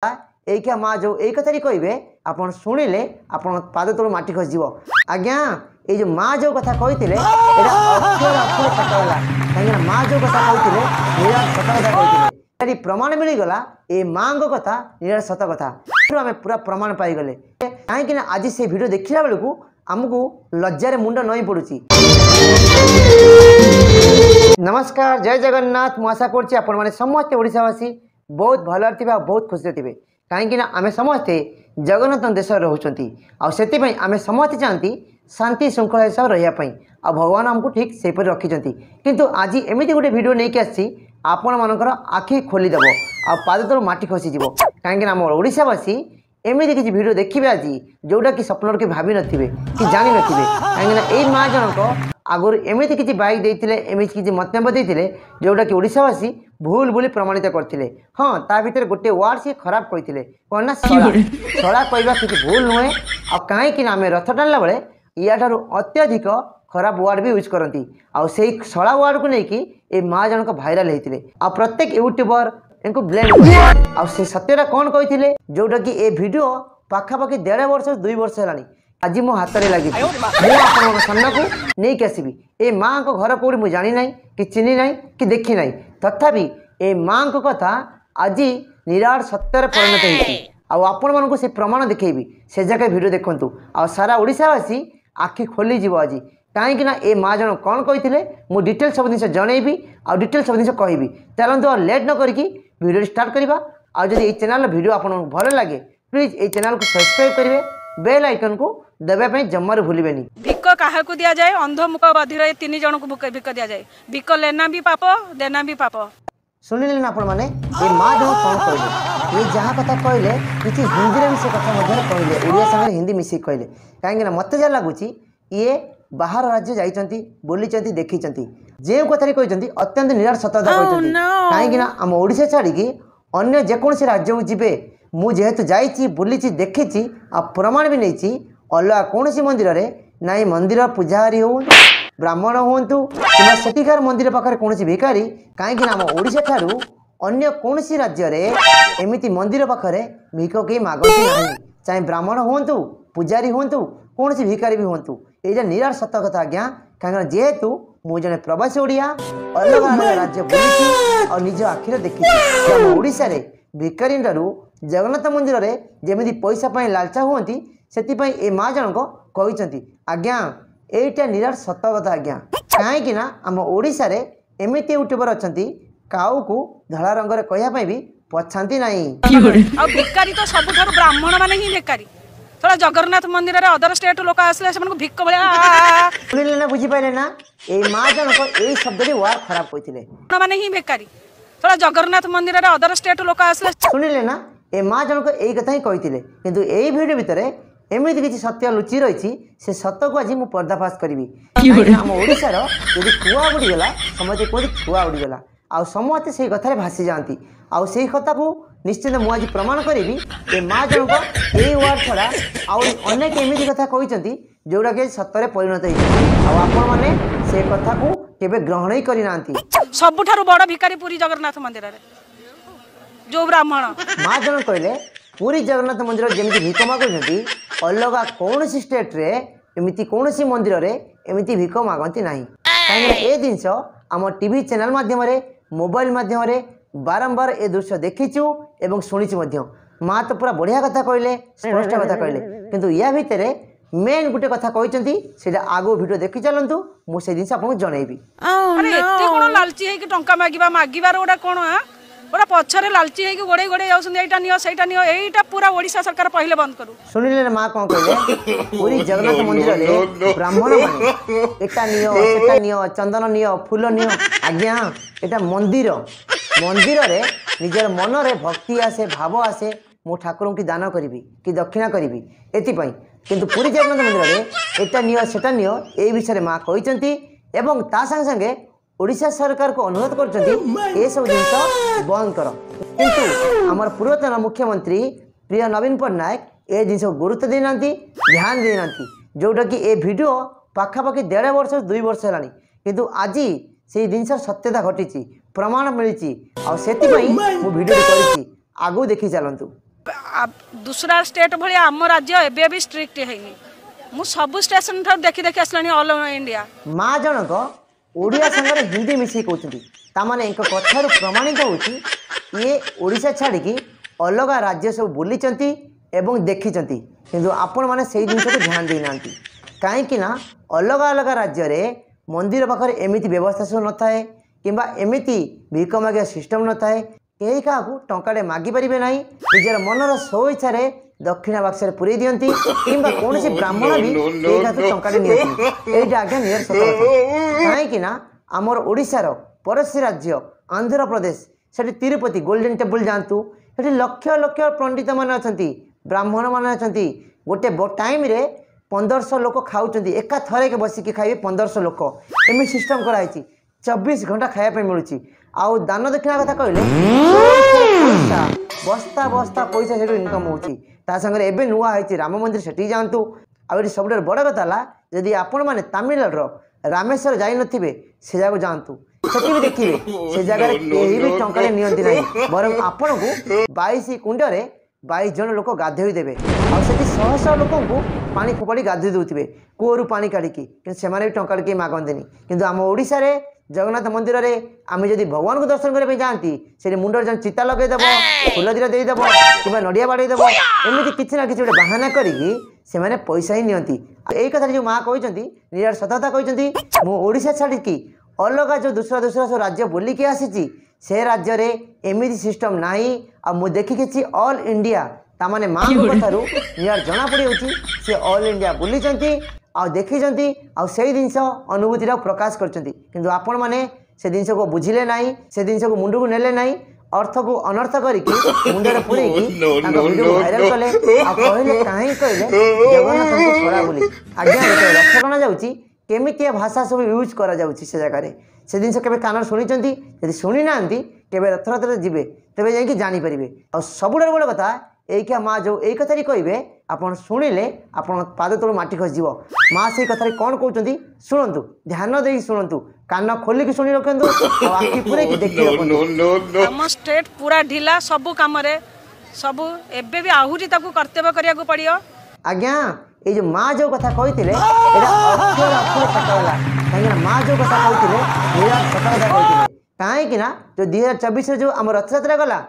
एइका माँ जो यही कथा कहे आप शुणिले आप पाद तलू माटी खसीज आज्ञा ये जो माँ जो कथा कही कहीं माँ जो कथा कही निराट सत कथा कही प्रमाण मिलगला ये माँ कथा निराट सत कथा आम पूरा प्रमाण पाईगले कहीं आज से भिड देखला बेलू आमको लज्जार मुंड नई पड़ुची। नमस्कार जय जगन्नाथ मुझा करुँच आपण समस्ते ओडावासी बहुत भल थे बहुत खुशी थे कहीं आम समस्ते जगन्नाथ देश रोचे आउ आम समस्ते चाहती शांति श्रृंखला हिसाब रही आ भगवान आमको ठीक से रखिंट किंतु आज एमती गोटे भिड नहीं आसी आपण मानकर आखि खोलीदेव आ पाद तलू माटी खसीज कहीं आम ओडावासी एमती किसी भिड देखिए आज जोटा कि स्वप्न के भाभी नथिबे कि जानी नथिबे कहीं माँ जनक आगुरी एमती किसी बाइक देते एमती किसी मंतव्य देते जोटा कि ओडावासी भूल बोली प्रमाणित करते हाँ ता भीतर गोटे वार्ड सी खराब कहते कौन ना सड़ा कहवा किसी भूल नुहे आ कहीं आम रथ टाणला बेले या अत्यधिक खराब वार्ड भी यूज करती आई सड़ा वार्ड को लेकिन ये माँ जनक भाइराल होते आ प्रत्येक यूट्यूबर इनको ब्लेम आ सत्यटा कौन कहते जोटा कि ये वीडियो पाखापाखि 1.5 वर्ष 2 वर्ष है आज मो हाथ में लगी सामना को नहीं आसबि ए माँ को घर कौटी मुझे जानी ना कि चिन्ह ना कि देखी ना तथापि ए माँ को कथा आज निराट सत्यर परिणत होपण मानक से प्रमाण देखी से जगह भिड देखु आ सारा ओडावासी आखि खोलीज आज कहीं ए माँ जन कौन कहते मुझे डिटेल सब जिन जनइबी आ डिटेल सब जिन कहि चलते और लेट न करके वीडियो स्टार्ट करवा आदि ये चैनल वीडियो आपको भल लगे प्लीज ये चैनल को सब्सक्राइब करेंगे बेल आइकन को देवाई जमार भूलें। भिक क्या दिया जाए अंध मुख बधिर 3 जन को भिक दिया जाए भिक लेना भी पाप देना भी पाप शुणिले आपण मैंने ये माँ जन कौन कहले ये जहाँ कथा कहले किसी हिंदी में से कथा कहले ओडिया संगे हिंदी मिसिक कहले कहीं मत जहाँ लगुच ये बाहर राज्य जाइंट बुली देखी जो कथा कहते अत्यंत निराट सतता कहते कहीं आम ओडिशा छाड़ी अन्य जेकोसी राज्य को जीवे मुझेतु जाइए बुली देखी आ प्रमाण भी नहीं अलग कौन मंदिर ना मंदिर पूजारी हो ब्राह्मण हूँ कि सेठिकार मंदिर पाखे कौन भिकारी कहीं आम ओडिशा ठारू अन्य कौन राज्य में एमती मंदिर पाखे भिक कहीं मागती ना चाहे ब्राह्मण हूँ पूजारी हूँ कौन भिकारी भी हूँ ये निराट सत कथा आज्ञा कहीं जेहेतु मुझे जन प्रवासी ओडिया अलग अलग राज्य बुली और निज आखिर देखी ओडिशा रे भिकारी जगन्नाथ मंदिर में जमी पैसा लालचा हमें से ए माँ जनक कहते आज्ञा यहीटा निराट सत कथा आज्ञा कहीं आम ओडिशा रे एमती यूट्यूबर अच्छा काऊ को धला रंग कहवाई भी पछाती ना भिकारी तो सब ब्राह्मण मैंने ही भिकारी थोड़ा जगन्नाथ मंदिर रे अदर स्टेट लोक आसले से भिक भाया ना बुझीपारे ना ये माँ जनक यही शब्द वार खराब कहते मैंने ही भिकारी थोड़ा जगन्नाथ मंदिर रे अदर स्टेट लोक आसले शुणिले ना ये माँ जनक यही कथा ही कहते किंतु यही भिडियो भितर एमती किसी सत्य लुचि रही से सत को आज मुझे पर्दाफाश करी आम ओडार यदि कुआ उड़ीगला समझे कहते छुआ उड़ीगला आ समस्ते से कथार भासी जाती आउ से कथा को निश्चित मुझे आज प्रमाण करी ए माँ जनक यही वार्ड छड़ा आनेक एमती कथा कहते जोड़ा कि सत्य परिणत होने से कथा को केबे ग्रहण ही करना सबुठारु बड़ भिकारी पुरी जगन्नाथ मंदिर रे जो ब्राह्मण माँ जन कहले पुरी जगन्नाथ मंदिर जमी भिक मागुंट अलग कौन स्टेट रे एमती कौन मंदिर रे एमती भिक मागती ना कहीं ए जिनस आम टीवी चैनल माध्यम मोबाइल माध्यम बारंबार ए दृश्य देखीचु एवं शुणीचु माँ तो पूरा बढ़िया कथा कहले स्पष्ट कथा कहले किंतु या भितर मेन गोटे कथा कहते सीधा आगो वीडियो देखी चलतु मुझे जिन आपको जनइबी कौन लालची है कि टंका मागिबा मागिबार गोटा कौन पूरा पछरे लालची है कि गोड़े गोड़े जाटा नियो सहीटा नियो एटा पूरा ओडिशा सरकार पहले बंद करू शुणिले माँ कौन कहले पूरी जगन्नाथ मंदिर रे ब्राह्मण माने एटा नियो सेटा नियो चंदन नियो फूल नियो आज्ञा एटा मंदिर मंदिर रे निजर मन रे भक्ति आसे भाव आसे मो ठाकुर की दान करी कि दक्षिणा करी एपाई किंतु पूरी जगन्नाथ मंदिर रे एटा नियो सेटा नियो ए विषय माँ कहते एवं ता संगे संगे ओडिशा सरकार को अनुरोध कर सब जिन बंद कर किंतु आमर पूर्वतन मुख्यमंत्री प्रिय नवीन पट्टनायक ए जिन गुरुत्व देना ध्यान देना जोटा कि ए वीडियो पाखापाखि 1.5 वर्ष 2 वर्ष है किंतु आज से जिन सत्यता घटी प्रमाण मिली आ वीडियो कर आगू देखी चलतु। दूसरा स्टेट भाई आम राज्य एबे भी स्ट्रिक्ट है मु सब स्टेशन ठार देखी देखी आसलानी ऑल इंडिया माँ जनक ओडिया संगे हिंदी मिसई कहते ताने एक कथार प्रमाणित होची ये ओडिशा छाड़ी अलग राज्य सब बुलीचंती एवं देखिचंती किंतु आपण माने सेही जिनिस को ध्यान दे नांती काहेकि ना अलग अलग राज्य रे मंदिर पाखरे एमिति व्यवस्था सब न थाए किंबा एमिति भिक मागिया सिस्टम न थाए केही काहाकू टंकाटे मागी परिबे नाही निजर मनर सो इच्छा रे दक्षिणा बाक्स पुरे दियंती किंबा कोनोसी ब्राह्मण भी केही काहाकू टंकाटे नियंती एइटा आज्ञा नियर सत कथा काहेकि ना आमर ओडिशार पड़ोसी राज्य आंध्र प्रदेश सेठी तिरुपति गोल्डन टेम्पल जातु सेठी लक्ष लक्ष पंडित मान अच्छा ब्राह्मण मान अच्छा गोटे टाइम रे 1500 लोक खाऊँ एका थरे के बसिकी खाइबे 1500 लोक एम सिस्टम कराई 24 घंटा खायापे मिलूँ आउ दान दक्षिणा कथा कहले बस्ता बस्ता पैसा से इनकम होंगे एवं नुआ है राम मंदिर से जातु आउ सब बड़ कथा है जदि आपण मैंने तमिलनाडु रामेश्वर जाई नथिबे से जगह जातु सेठी भी देखिए से जगह कहीं भी टंका नियंती नहीं बरं आपण को 22 कुंड रे 22 जन लोक गाधोई देवे और से शह शह लोक पानी फोपाड़ी गाधोई देउथिबे कूअरु पानी काढ़िकी से भी टंका कहीं मागंतीनि किंतु आम ओडिशा रे जगन्नाथ मंदिर रे आम जदि भगवान को दर्शन करने जाती से मुंडर जन चिता लगेदेव फुल दिटा देदेव कि नड़िया बाड़ेदेव एमती किसी ना कि बाहाना करी से मैंने पैसा ही नियंती यही कथा जो माँ कहते निराट सतता कहते मुझा छाड़ी अलग जो दूसरा दूसरा सब राज्य बुलिकी आसी से राज्य रे एमती सिस्टम नाही आ मु देखी ऑल इंडिया तामाने माँ कथारू निराट जना पड़ी सी ऑल इंडिया बुली आ देखी से जिनस अनुभूति प्रकाश कर आपण मैंने से जिनस को बुझिले नहीं से जिनस को मुंड को नेले नहीं अर्थ को अनर्थ करके मुंडे पूरे वीडियो भाइराल कले कहले कहीं कहले जगन्नाथ को छड़ा बोली आज्ञा लक्ष्य गणा जाऊँगी केमितिया भाषा सब यूज करा जाउछि से जगह से जिनस के कान शुणी यदि शुणी ना केवे रथरथ जीवे तेरे जाकि जानीपारे और सबुठ बड़ कथा एइका माँ जो यही कथा कहे आपड़ शुणिले आप पाद तलू माटी खसीज माँ से कथा कौन कहते शुणु ध्यान दे शुणु कान खोलिक शुणी रखु आखि पूरे देखी रखु स्टेट पूरा ढिला सबू कम सब एबे भी आहूरी कर्तव्य करिया पड़ियो आज्ञा ये जो माँ जो कथा कहते अक्षर अक्षर सतला कहीं माँ जो कथा कहते निराट सत कथा कहते कहीं जो 2024 जो आम रथयात्रा गला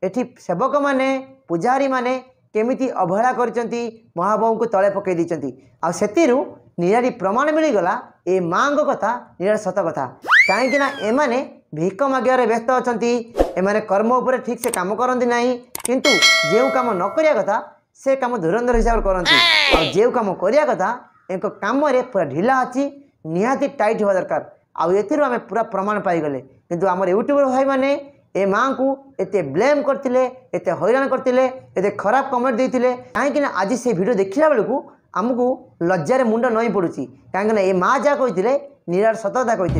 एठी सेवक माने पूजारी माने केमिति अवहेला करचंती महाबाबू को तले पकई दीचंती आ सेतिरु निराटी प्रमाण मिलगला ए माँ कथा निराट सत कथा कहीं एमाने भिक मागियारे व्यस्त अछंती एमाने कर्म उपरे ठीक से काम करंती नाही किंतु जेउ काम न करिया कथा से काम धुरंधर हिसाब से करती और जो कम करिया कथा एक काम रे पूरा ढिला अच्छी निहाती टाइट होगा दरकार आउ आम पूरा प्रमाण पाईगले किंतु आम यूट्यूबर भाई मैंने ए माँ को एते ब्लेम करते एते हैरान करते एते खराब कमेंट देते कहीं आज से वीडियो देखला बेलू आमको लज्जार मुंड नई पड़ुची कहीं ए माँ जहाँ कहते निराट सतता कहते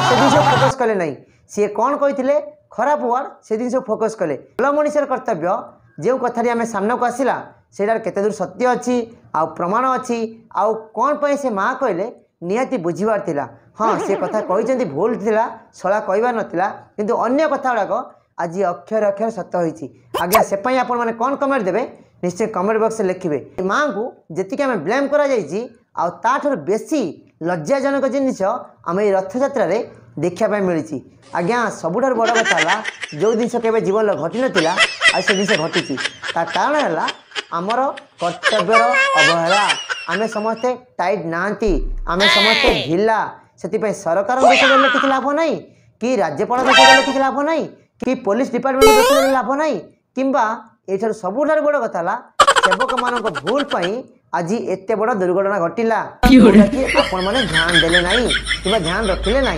से जिन फोकस कले ना सी कौन कहते खराब वार्ड से जिन फोकस कले भल मनुष्यर कर्तव्य जो कथारी आम सामना को आसला से केते दूर सत्य अच्छी आउ प्रमाण अच्छी आउ कौन पे से माँ कहले निहाती बुझीबार थिला हाँ से कथा कहते भूल थिला सला कहबार नथिला किंतु अन्य कथा गुड़ाक आज अक्षर अक्षर सत होईची आज्ञा से पई आपण माने कौन कमेंट देबे निश्चय कमेंट बॉक्स में लिखिबे माँ को जेतिक आम ब्लेम करा जायछि आउ ताठर बेसी लज्जाजनक जिनिस आम ये रथयात्रा रे देखा मिली आज्ञा सबुठ बड़ कथा है जो जिन के जीवन घटी नाला आ से जिन घटी कारण है आमर कर्तव्यर अवहेला आम समस्ते टाइट नांती आम समस्ते ढिला से सरकार देश देने किसी लाभ ना कि राज्यपाल देश देने किसी लाभ ना कि पुलिस डिपार्टमेंट देश देने लाभ ना कि ये सबुठ बड़ कथा है सेवक मान भूल आज एत बड़ दुर्घटना घटला कि आपण मैंने ध्यान देले ना कि ध्यान रखिले ना।